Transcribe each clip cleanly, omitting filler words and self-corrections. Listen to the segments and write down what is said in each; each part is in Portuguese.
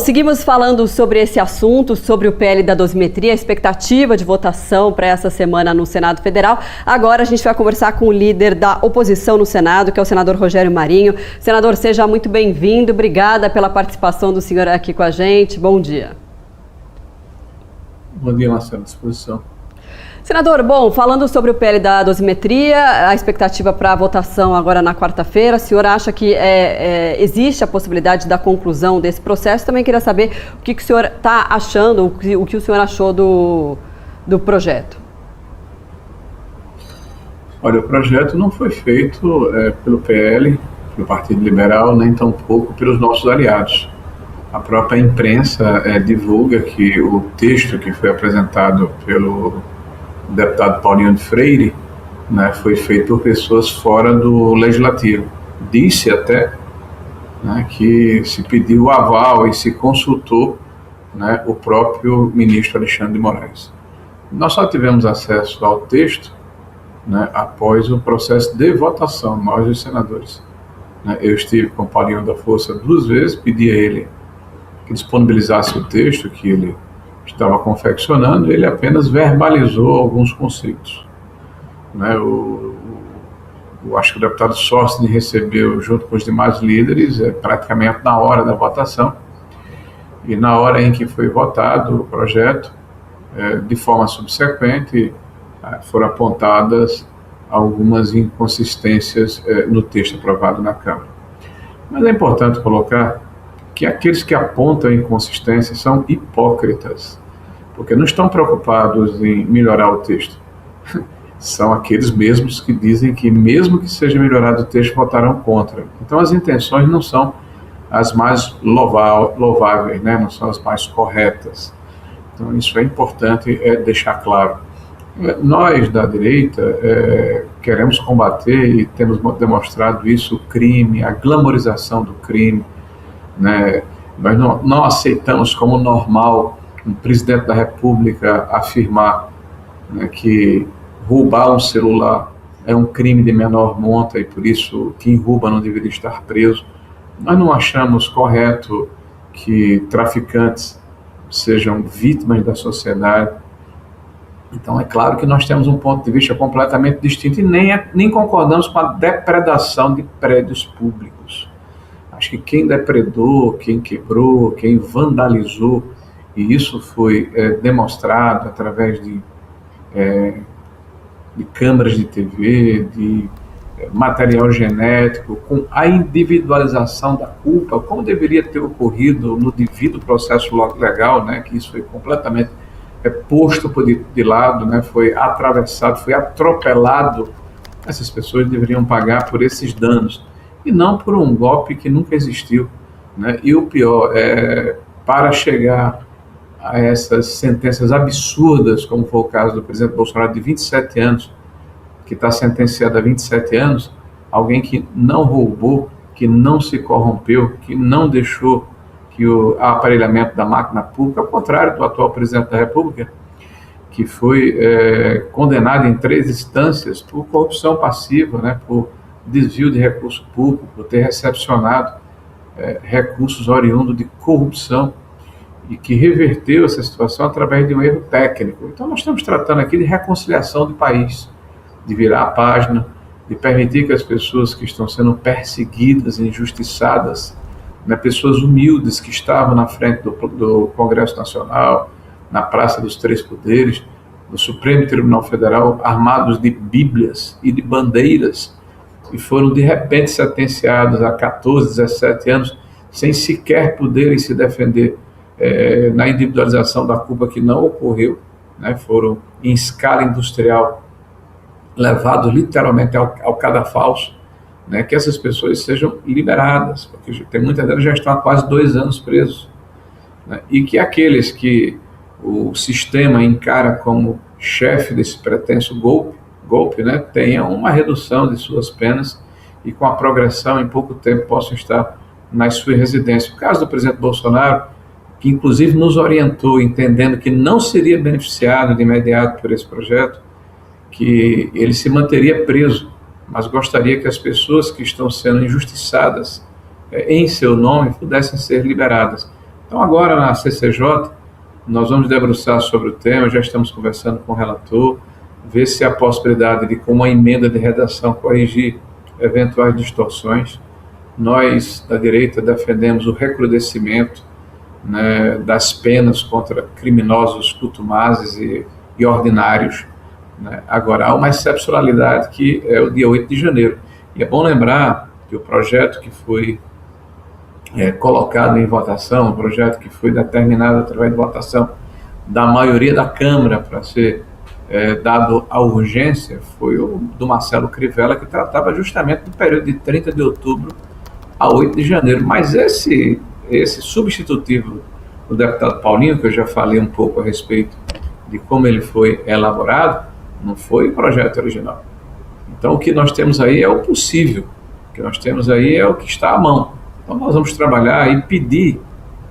Seguimos falando sobre esse assunto, sobre o PL da dosimetria, a expectativa de votação para essa semana no Senado Federal. Agora a gente vai conversar com o líder da oposição no Senado, que é o senador Rogério Marinho. Senador, seja muito bem-vindo. Obrigada pela participação do senhor aqui com a gente. Bom dia. Bom dia, Marcelo, à disposição. Senador, bom, falando sobre o PL da dosimetria, a expectativa para a votação agora na quarta-feira, o senhor acha que existe a possibilidade da conclusão desse processo? Também queria saber o que o senhor está achando, o que o senhor achou do projeto. Olha, o projeto não foi feito pelo PL, pelo Partido Liberal, nem tampouco pelos nossos aliados. A própria imprensa divulga que o texto que foi apresentado pelo deputado Paulinho de Freire, né, foi feito por pessoas fora do Legislativo. Disse até, né, que se pediu o aval e se consultou, né, o próprio ministro Alexandre de Moraes. Nós só tivemos acesso ao texto, né, após o processo de votação, nós os senadores. Né, eu estive com o Paulinho da Força 2 vezes, pedi a ele que disponibilizasse o texto que ele estava confeccionando, ele apenas verbalizou alguns conceitos. Né, acho que o deputado Sócrates recebeu, junto com os demais líderes, praticamente na hora da votação, e na hora em que foi votado o projeto, de forma subsequente, foram apontadas algumas inconsistências no texto aprovado na Câmara. Mas é importante colocar que aqueles que apontam inconsistências são hipócritas, porque não estão preocupados em melhorar o texto. São aqueles mesmos que dizem que, mesmo que seja melhorado o texto, votarão contra. Então, as intenções não são as mais louváveis, né? Não são as mais corretas. Então, isso é importante deixar claro. Nós, da direita, queremos combater, e temos demonstrado isso, o crime, a glamorização do crime, né? Nós não aceitamos como normal um presidente da República afirmar, né, que roubar um celular é um crime de menor monta e por isso quem rouba não deveria estar preso. Nós não achamos correto que traficantes sejam vítimas da sociedade. Então é claro que nós temos um ponto de vista completamente distinto e nem concordamos com a depredação de prédios públicos. Acho que quem depredou, quem quebrou, quem vandalizou, e isso foi demonstrado através de câmeras de TV, de material genético, com a individualização da culpa, como deveria ter ocorrido no devido processo legal, né, que isso foi completamente posto de lado, né, foi atravessado, foi atropelado. Essas pessoas deveriam pagar por esses danos, e não por um golpe que nunca existiu, né? E o pior, para chegar a essas sentenças absurdas, como foi o caso do presidente Bolsonaro, de 27 anos, que está sentenciado a 27 anos, alguém que não roubou, que não se corrompeu, que não deixou que o aparelhamento da máquina pública, ao contrário do atual presidente da República, que foi condenado em 3 instâncias por corrupção passiva, né, por desvio de recurso público, por ter recepcionado recursos oriundos de corrupção, e que reverteu essa situação através de um erro técnico. Então nós estamos tratando aqui de reconciliação do país, de virar a página, de permitir que as pessoas que estão sendo perseguidas, injustiçadas, né, pessoas humildes que estavam na frente do Congresso Nacional, na Praça dos Três Poderes, no Supremo Tribunal Federal, armados de bíblias e de bandeiras, e foram de repente sentenciados a 14, 17 anos, sem sequer poderem se defender na individualização da culpa que não ocorreu, né? Foram em escala industrial levados literalmente ao cadafalso, né? Que essas pessoas sejam liberadas, porque tem muitas delas já estão há quase 2 anos presos, né? E que aqueles que o sistema encara como chefe desse pretenso golpe, né, tenham uma redução de suas penas e com a progressão em pouco tempo possam estar nas suas residências. O caso do presidente Bolsonaro, que inclusive nos orientou, entendendo que não seria beneficiado de imediato por esse projeto, que ele se manteria preso, mas gostaria que as pessoas que estão sendo injustiçadas em seu nome pudessem ser liberadas. Então agora na CCJ nós vamos debruçar sobre o tema, já estamos conversando com o relator, ver se há possibilidade de, com uma emenda de redação, corrigir eventuais distorções. Nós, da direita, defendemos o recrudescimento, né, das penas contra criminosos contumazes e ordinários, né. Agora, há uma excepcionalidade que é o dia 8 de janeiro. E é bom lembrar que o projeto que foi colocado em votação, o projeto que foi determinado através de votação da maioria da Câmara para ser dado à urgência, foi o do Marcelo Crivella, que tratava justamente do período de 30 de outubro a 8 de janeiro. Mas esse substitutivo do deputado Paulinho, que eu já falei um pouco a respeito de como ele foi elaborado, não foi o projeto original. Então o que nós temos aí é o possível, o que nós temos aí é o que está à mão. Então nós vamos trabalhar e pedir,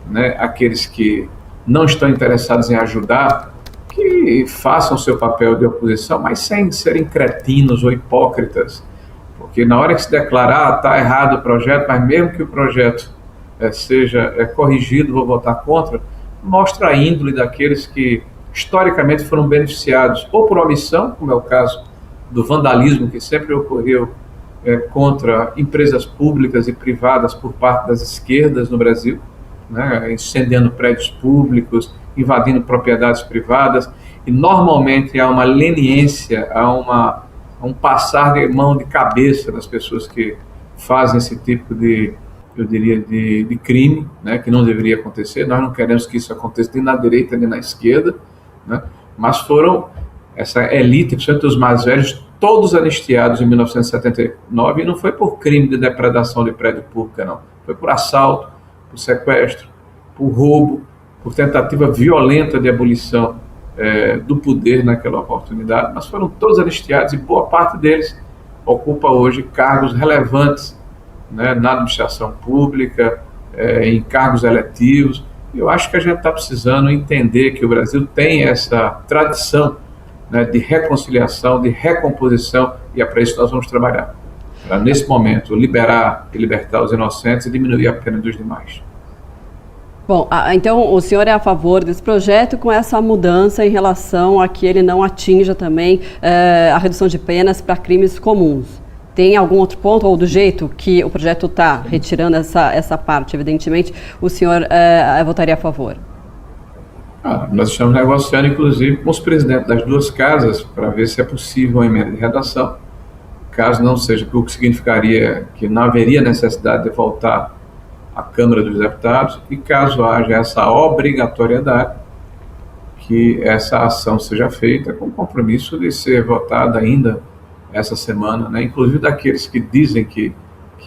né, àqueles que não estão interessados em ajudar, que façam seu papel de oposição, mas sem serem cretinos ou hipócritas, porque na hora que se declarar, está errado o projeto, mas mesmo que o projeto seja corrigido, vou votar contra, mostra a índole daqueles que historicamente foram beneficiados ou por omissão, como é o caso do vandalismo que sempre ocorreu contra empresas públicas e privadas por parte das esquerdas no Brasil, né, incendiando prédios públicos, invadindo propriedades privadas, e normalmente há uma leniência, há um passar de mão de cabeça das pessoas que fazem esse tipo de, eu diria, de crime, né, que não deveria acontecer. Nós não queremos que isso aconteça nem na direita nem na esquerda, né, mas foram essa elite, principalmente os mais velhos, todos anistiados em 1979, e não foi por crime de depredação de prédio público, não. Foi por assalto, por sequestro, por roubo, por tentativa violenta de abolição do poder naquela oportunidade, mas foram todos anistiados e boa parte deles ocupa hoje cargos relevantes, né, na administração pública, em cargos eletivos. Eu acho que a gente está precisando entender que o Brasil tem essa tradição, né, de reconciliação, de recomposição, e é para isso que nós vamos trabalhar. Para, nesse momento, liberar e libertar os inocentes e diminuir a pena dos demais. Bom, então o senhor é a favor desse projeto com essa mudança em relação a que ele não atinja também a redução de penas para crimes comuns. Tem algum outro ponto, ou do jeito que o projeto está retirando essa parte, evidentemente, o senhor votaria a favor? Nós estamos negociando, inclusive, com os presidentes das duas casas para ver se é possível uma emenda de redação. Caso não seja, o que significaria que não haveria necessidade de voltar à Câmara dos Deputados, e caso haja essa obrigatoriedade, que essa ação seja feita com o compromisso de ser votada ainda essa semana, né? Inclusive daqueles que dizem que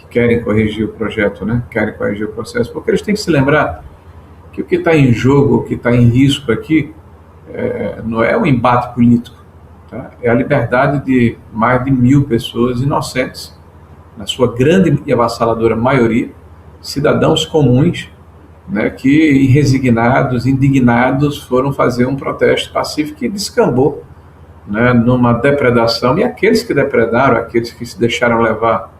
querem corrigir o projeto, né? Querem corrigir o processo, porque eles têm que se lembrar que o que está em jogo, o que está em risco aqui, não é um embate político, tá? É a liberdade de mais de 1.000 pessoas inocentes, na sua grande e avassaladora maioria, cidadãos comuns, né, que resignados, indignados, foram fazer um protesto pacífico e descambou, né, numa depredação. E aqueles que depredaram, aqueles que se deixaram levar,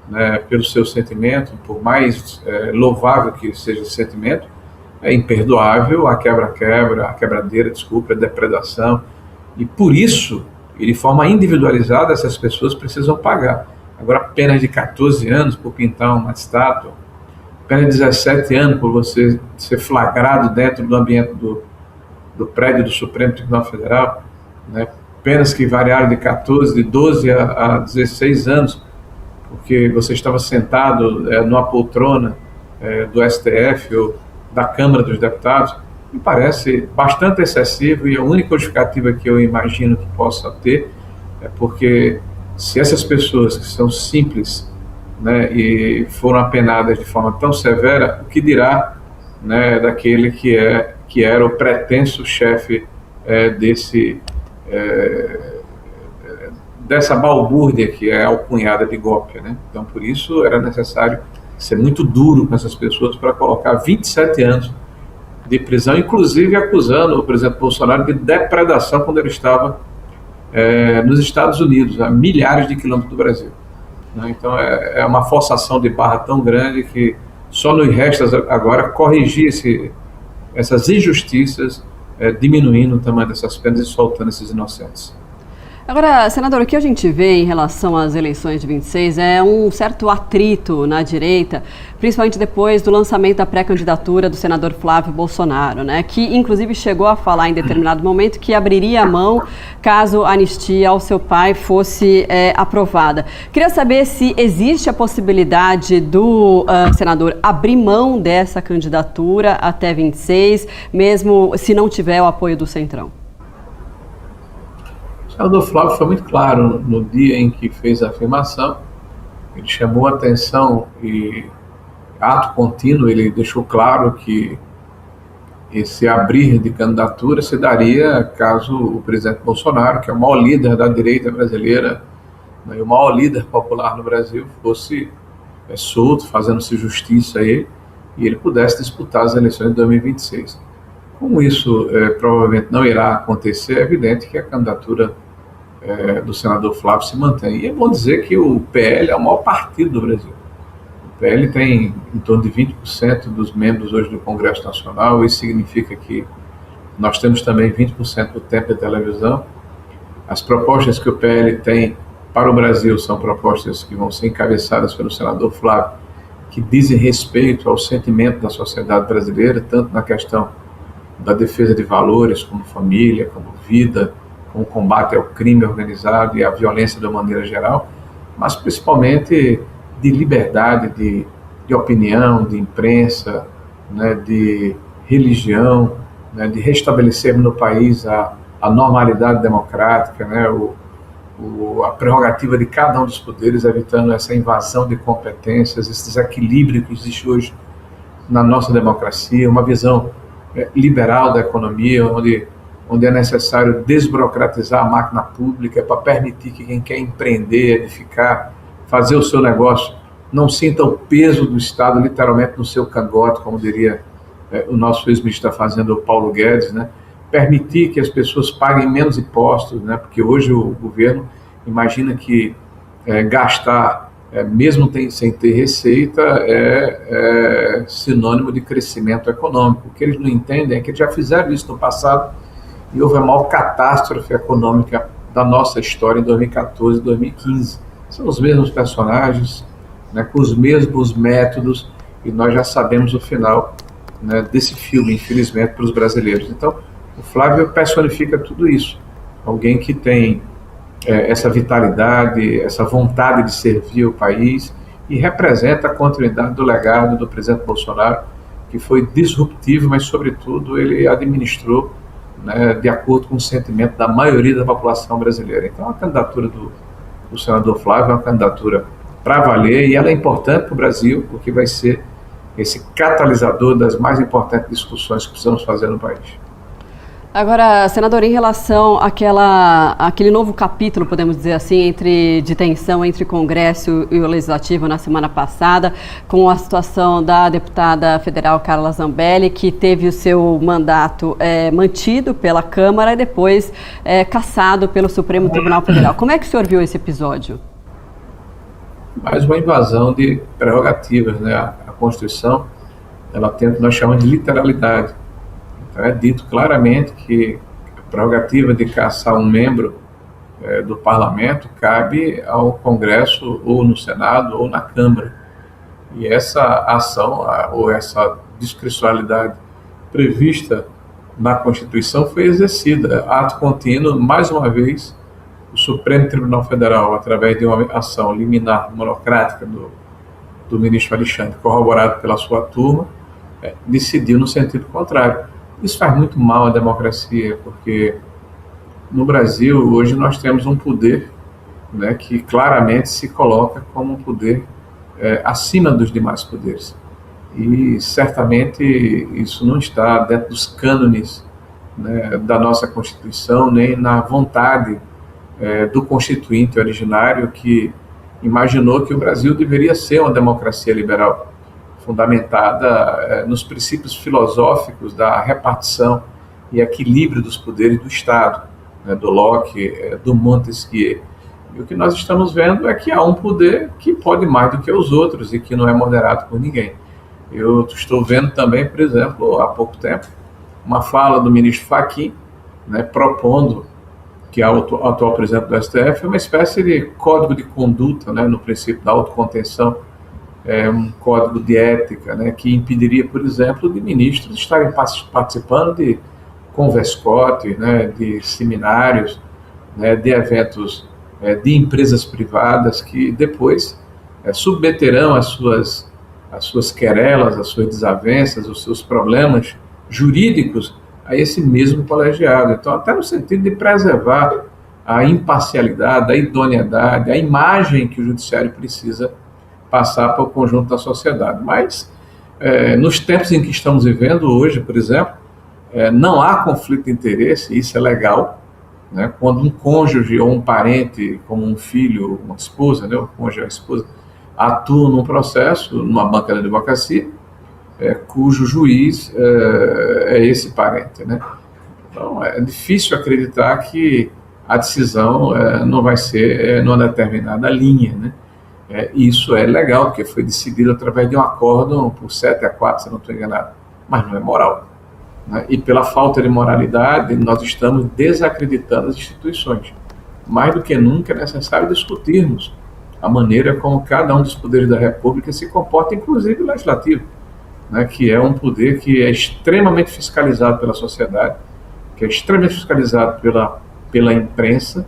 né, pelo seu sentimento, por mais louvável que seja esse sentimento, é imperdoável a quebradeira, desculpa, a depredação. E por isso, e de forma individualizada, essas pessoas precisam pagar. Agora, penas de 14 anos por pintar uma estátua, pena de 17 anos por você ser flagrado dentro do ambiente do prédio do Supremo Tribunal Federal, né? Penas que variaram de 12 a 16 anos, porque você estava sentado numa poltrona do STF ou da Câmara dos Deputados, me parece bastante excessivo, e a única justificativa que eu imagino que possa ter é porque se essas pessoas que são simples, né, e foram apenadas de forma tão severa, o que dirá, né, daquele que era o pretenso chefe dessa balbúrdia que é alcunhada de golpe, né? Então, por isso, era necessário ser muito duro com essas pessoas para colocar 27 anos de prisão, inclusive acusando o presidente Bolsonaro de depredação quando ele estava nos Estados Unidos, a milhares de quilômetros do Brasil. Então é uma forçação de barra tão grande que Só nos resta agora corrigir essas injustiças, diminuindo o tamanho dessas penas e soltando esses inocentes. Agora, senador, o que a gente vê em relação às eleições de 26 é um certo atrito na direita, principalmente depois do lançamento da pré-candidatura do senador Flávio Bolsonaro, né, que inclusive chegou a falar em determinado momento que abriria a mão caso a anistia ao seu pai fosse aprovada. Queria saber se existe a possibilidade do senador abrir mão dessa candidatura até 26, mesmo se não tiver o apoio do Centrão. O senador Flávio foi muito claro no dia em que fez a afirmação. Ele chamou a atenção e, ato contínuo, ele deixou claro que esse abrir de candidatura se daria caso o presidente Bolsonaro, que é o maior líder da direita brasileira, né, e o maior líder popular no Brasil, fosse solto, fazendo-se justiça a ele, e ele pudesse disputar as eleições de 2026. Como isso provavelmente não irá acontecer, é evidente que a candidatura do senador Flávio se mantém. E é bom dizer que o PL é o maior partido do Brasil. O PL tem em torno de 20% dos membros hoje do Congresso Nacional. Isso significa que nós temos também 20% do tempo de televisão. As propostas que o PL tem para o Brasil são propostas que vão ser encabeçadas pelo senador Flávio, que dizem respeito ao sentimento da sociedade brasileira, tanto na questão da defesa de valores como família, como vida, com o combate ao crime organizado e à violência de uma maneira geral, mas principalmente de liberdade de opinião, de imprensa, né, de religião, né, de restabelecermos no país a normalidade democrática, né, a prerrogativa de cada um dos poderes, evitando essa invasão de competências, esse desequilíbrio que existe hoje na nossa democracia, uma visão liberal da economia, onde é necessário desburocratizar a máquina pública para permitir que quem quer empreender, edificar, fazer o seu negócio, não sinta o peso do Estado literalmente no seu cangote, como diria o nosso ex-ministro da Fazenda, o Paulo Guedes, né? Permitir que as pessoas paguem menos impostos, né? Porque hoje o governo imagina que gastar, mesmo sem ter receita, é sinônimo de crescimento econômico. O que eles não entendem é que eles já fizeram isso no passado e houve a maior catástrofe econômica da nossa história em 2014 e 2015. São os mesmos personagens, né, com os mesmos métodos, e nós já sabemos o final, né, desse filme, infelizmente, para os brasileiros. Então, o Flávio personifica tudo isso. Alguém que tem essa vitalidade, essa vontade de servir o país, e representa a continuidade do legado do presidente Bolsonaro, que foi disruptivo, mas, sobretudo, ele administrou, né, de acordo com o sentimento da maioria da população brasileira. Então, a candidatura do senador Flávio é uma candidatura para valer, e ela é importante para o Brasil, porque vai ser esse catalisador das mais importantes discussões que precisamos fazer no país. Agora, senador, em relação àquele novo capítulo, podemos dizer assim, de tensão entre Congresso e o Legislativo na semana passada, com a situação da deputada federal Carla Zambelli, que teve o seu mandato mantido pela Câmara e depois cassado pelo Supremo Tribunal Federal. Como é que o senhor viu esse episódio? Mais uma invasão de prerrogativas, né? A Constituição, ela tem o que nós chamamos de literalidade. É dito claramente que a prerrogativa de cassar um membro do parlamento cabe ao Congresso, ou no Senado, ou na Câmara. E essa ação, ou essa discricionalidade prevista na Constituição foi exercida. Ato contínuo, mais uma vez, o Supremo Tribunal Federal, através de uma ação liminar monocrática do ministro Alexandre, corroborado pela sua turma, decidiu no sentido contrário. Isso faz muito mal à democracia, porque no Brasil hoje nós temos um poder, né, que claramente se coloca como um poder acima dos demais poderes. E certamente isso não está dentro dos cânones, né, da nossa Constituição, nem na vontade do Constituinte originário, que imaginou que o Brasil deveria ser uma democracia liberal, fundamentada nos princípios filosóficos da repartição e equilíbrio dos poderes do Estado, né, do Locke, do Montesquieu. E o que nós estamos vendo é que há um poder que pode mais do que os outros e que não é moderado por ninguém. Eu estou vendo também, por exemplo, há pouco tempo, uma fala do ministro Fachin, né, propondo que o atual presidente do STF é uma espécie de código de conduta, né, no princípio da autocontenção, um código de ética, né, que impediria, por exemplo, de ministros estarem participando de converscotes, né, de seminários, né, de eventos de empresas privadas que depois submeterão as suas querelas, as suas desavenças, os seus problemas jurídicos a esse mesmo colegiado. Então, até no sentido de preservar a imparcialidade, a idoneidade, a imagem que o judiciário precisa passar para o conjunto da sociedade. Mas, nos tempos em que estamos vivendo hoje, por exemplo, não há conflito de interesse, isso é legal, né? Quando um cônjuge ou um parente, como um filho, uma esposa, né? O cônjuge ou a esposa, atua num processo, numa banca de advocacia, cujo juiz é esse parente, né? Então, é difícil acreditar que a decisão não vai ser numa determinada linha, né? Isso é legal, porque foi decidido através de um acórdão por 7-4, se eu não estou enganado, mas não é moral, né? E pela falta de moralidade, nós estamos desacreditando as instituições. Mais do que nunca é necessário discutirmos a maneira como cada um dos poderes da República se comporta, inclusive o Legislativo, né, que é um poder que é extremamente fiscalizado pela sociedade, que é extremamente fiscalizado pela imprensa,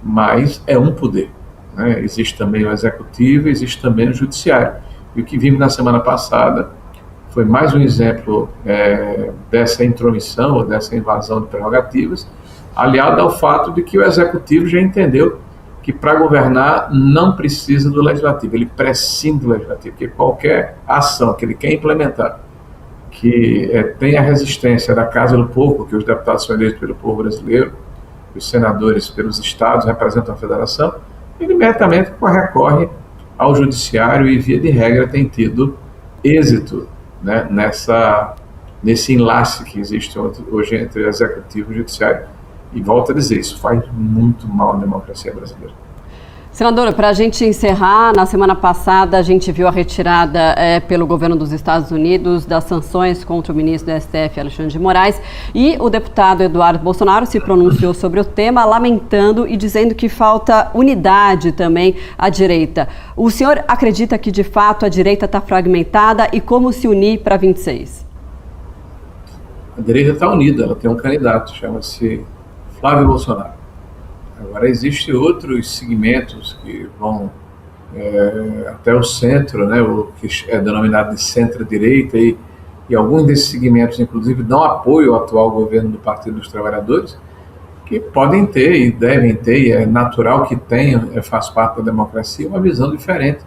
mas é um poder, né? Existe também o Executivo, existe também o Judiciário. E o que vimos na semana passada foi mais um exemplo dessa intromissão, ou dessa invasão de prerrogativas, aliado ao fato de que o Executivo já entendeu que para governar não precisa do Legislativo, ele prescinde do Legislativo, porque qualquer ação que ele quer implementar, que tenha a resistência da Casa do Povo, que os deputados são eleitos pelo povo brasileiro, os senadores pelos estados, representam a federação, ele imediatamente recorre ao judiciário e, via de regra, tem tido êxito, né, nesse enlace que existe hoje entre o Executivo e o Judiciário. E volto a dizer, isso faz muito mal à democracia brasileira. Senadora, para a gente encerrar, na semana passada a gente viu a retirada pelo governo dos Estados Unidos das sanções contra o ministro do STF, Alexandre de Moraes, e o deputado Eduardo Bolsonaro se pronunciou sobre o tema, lamentando e dizendo que falta unidade também à direita. O senhor acredita que, de fato, a direita está fragmentada e como se unir para 26? A direita está unida, ela tem um candidato, chama-se Flávio Bolsonaro. Agora, existem outros segmentos que vão até o centro, né, o que é denominado de centro-direita, e alguns desses segmentos, inclusive, dão apoio ao atual governo do Partido dos Trabalhadores, que podem ter e devem ter, e é natural que tenham, faz parte da democracia, uma visão diferente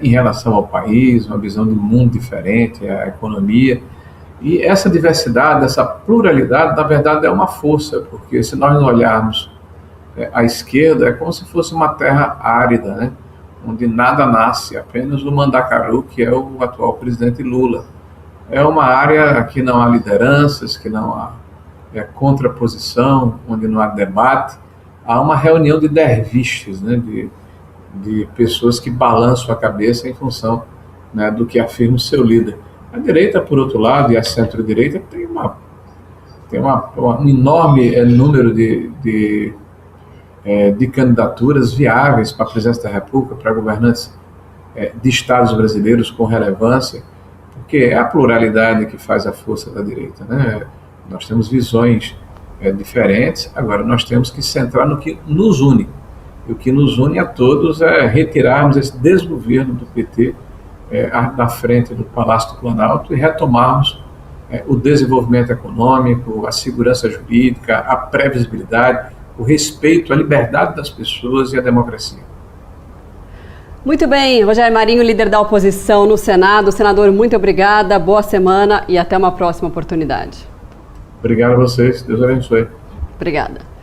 em relação ao país, uma visão de mundo diferente, à economia. E essa diversidade, essa pluralidade, na verdade, é uma força, porque se nós não olharmos à esquerda, é como se fosse uma terra árida, né? Onde nada nasce, apenas o Mandacaru, que é o atual presidente Lula. É uma área que não há lideranças, que não há contraposição, onde não há debate. Há uma reunião de derviches, né? de pessoas que balançam a cabeça em função, né, do que afirma o seu líder. A direita, por outro lado, e a centro-direita tem um enorme número de candidaturas viáveis para a presidência da República, para governantes de estados brasileiros com relevância, porque é a pluralidade que faz a força da direita, né? Nós temos visões diferentes, agora nós temos que centrar no que nos une. E o que nos une a todos é retirarmos esse desgoverno do PT da frente do Palácio do Planalto e retomarmos o desenvolvimento econômico, a segurança jurídica, a previsibilidade, o respeito à liberdade das pessoas e à democracia. Muito bem, Rogério Marinho, líder da oposição no Senado. Senador, muito obrigada, boa semana e até uma próxima oportunidade. Obrigado a vocês, Deus abençoe. Obrigada.